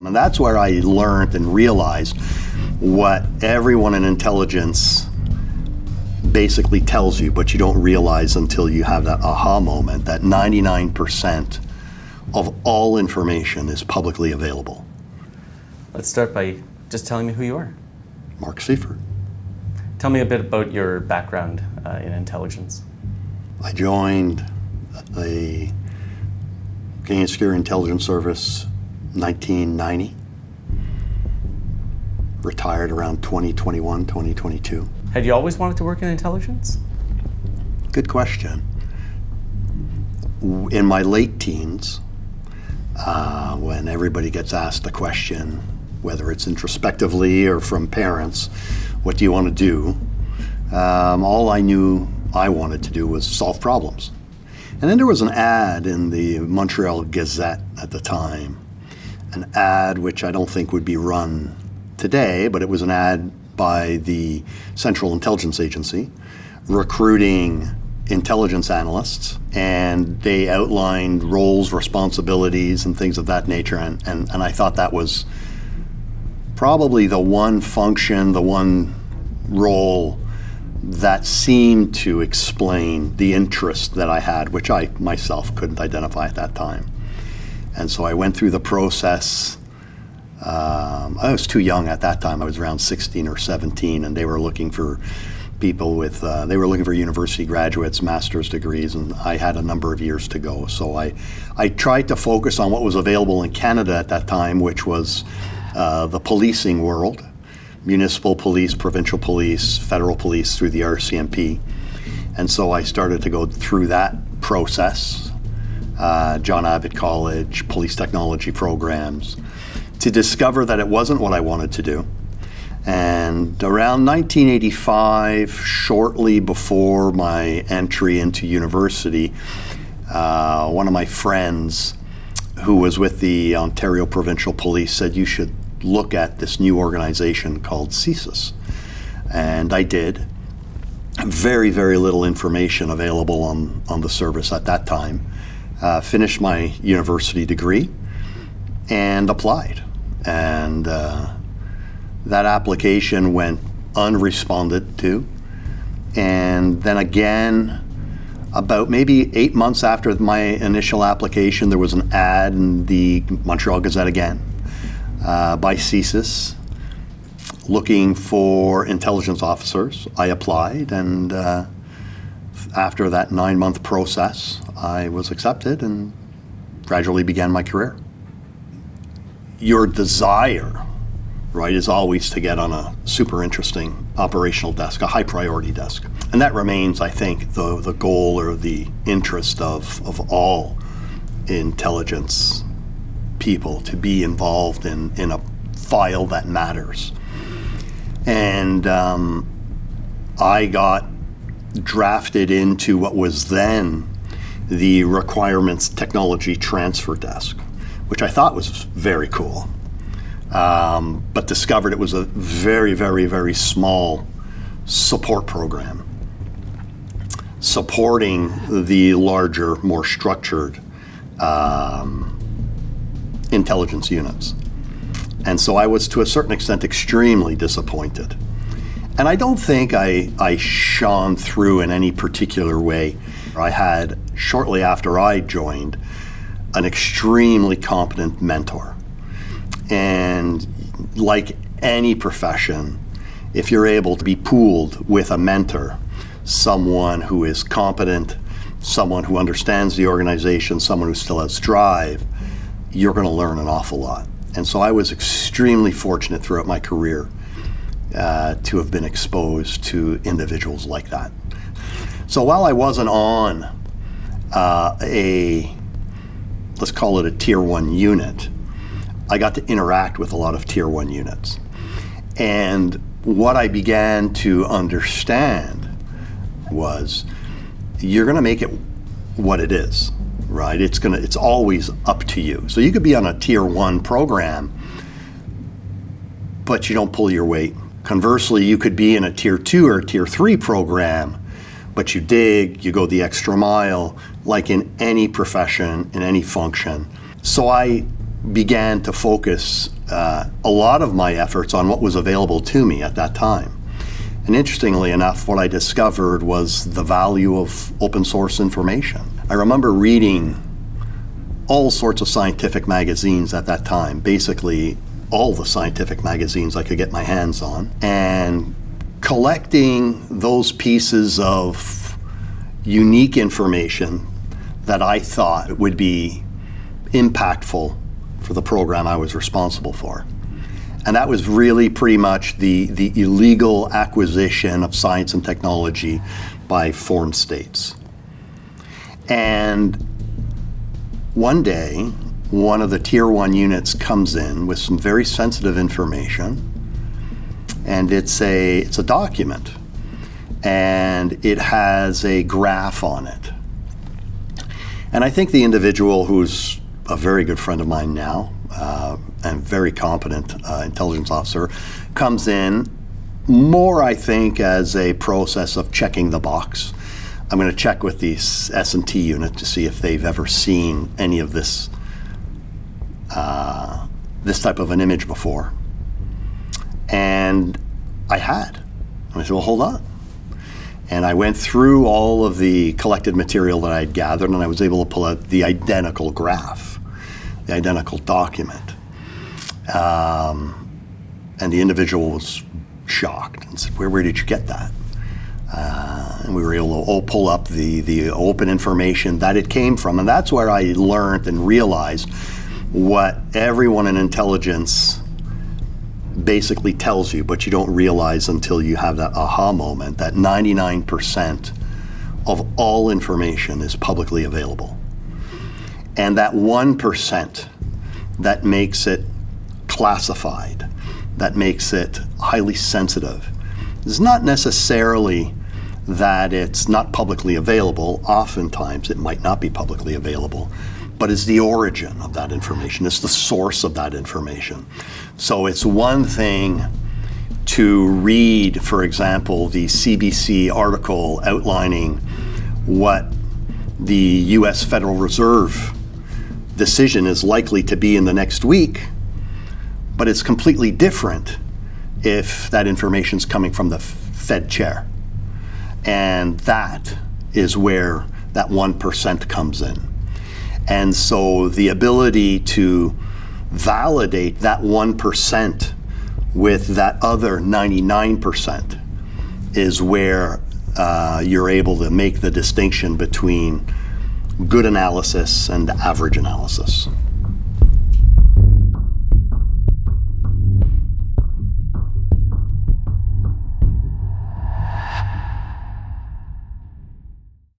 And that's where I learned and realized what everyone in intelligence basically tells you, but you don't realize until you have that aha moment, that 99% of all information is publicly available. Let's start by just telling me who you are. Mark Seifert. Tell me a bit about your background in intelligence. I joined the Canadian Security Intelligence Service 1990. Retired around 2021, 2022. Had you always wanted to work in intelligence? Good question. In my late teens, when everybody gets asked a question, whether it's introspectively or from parents, what do you want to do? All I knew I wanted to do was solve problems. And then there was an ad in the Montreal Gazette at the time, an ad which I don't think would be run today, but it was an ad by the Central Intelligence Agency recruiting intelligence analysts, and they outlined roles, responsibilities, and things of that nature. And I thought that was probably the one function, the one role that seemed to explain the interest that I had, which I myself couldn't identify at that time. And so I went through the process. I was too young at that time. I was around 16 or 17, and they were looking for people with, they were looking for university graduates, master's degrees, and I had a number of years to go. So I tried to focus on what was available in Canada at that time, which was the policing world, municipal police, provincial police, federal police through the RCMP. And so I started to go through that process, John Abbott College, police technology programs, to discover that it wasn't what I wanted to do. And around 1985, shortly before my entry into university, one of my friends who was with the Ontario Provincial Police said, you should look at this new organization called CSIS. And I did. Very, very little information available on the service at that time. Finished my university degree and applied. And that application went unresponded to. And then again, about maybe 8 months after my initial application, there was an ad in the Montreal Gazette again by CSIS looking for intelligence officers. I applied, and after that 9-month process, I was accepted and gradually began my career. Your desire, right, is always to get on a super interesting operational desk, a high priority desk. And that remains, I think, the goal or the interest of all intelligence people, to be involved in a file that matters. And I got drafted into what was then the requirements technology transfer desk, which I thought was very cool. But discovered it was a very, very, very small support program supporting the larger, more structured intelligence units. And so I was, to a certain extent, extremely disappointed. And I don't think I shone through in any particular way. I had, shortly after I joined, an extremely competent mentor. And like any profession, if you're able to be pooled with a mentor, someone who is competent, someone who understands the organization, someone who still has drive, you're going to learn an awful lot. And so I was extremely fortunate throughout my career to have been exposed to individuals like that. So while I wasn't on let's call it a tier 1 unit, I got to interact with a lot of tier 1 units. And what I began to understand was, you're going to make it what it is, right? It's always up to you. So you could be on a tier 1 program, but you don't pull your weight. Conversely, you could be in a tier 2 or tier 3 program, but you dig, you go the extra mile, like in any profession, in any function. So I began to focus a lot of my efforts on what was available to me at that time. And interestingly enough, what I discovered was the value of open source information. I remember reading all sorts of scientific magazines at that time, basically all the scientific magazines I could get my hands on, and collecting those pieces of unique information that I thought would be impactful for the program I was responsible for. And that was really pretty much the illegal acquisition of science and technology by foreign states. And one day, one of the Tier 1 units comes in with some very sensitive information, and it's a document, and it has a graph on it. And I think the individual, who's a very good friend of mine now, and very competent intelligence officer, comes in more, I think, as a process of checking the box. I'm going to check with the S&T unit to see if they've ever seen any of this this type of an image before. And I had. And I said, well, hold on. And I went through all of the collected material that I had gathered, and I was able to pull out the identical graph, the identical document. And the individual was shocked and said, where did you get that? And we were able to pull up the open information that it came from. And that's where I learned and realized what everyone in intelligence basically tells you, but you don't realize until you have that aha moment, that 99% of all information is publicly available. And that 1% that makes it classified, that makes it highly sensitive, is not necessarily that it's not publicly available. Oftentimes it might not be publicly available, but it's the origin of that information. It's the source of that information. So it's one thing to read, for example, the CBC article outlining what the US Federal Reserve decision is likely to be in the next week, but it's completely different if that information is coming from the Fed chair. And that is where that 1% comes in. And so the ability to validate that 1% with that other 99% is where you're able to make the distinction between good analysis and average analysis.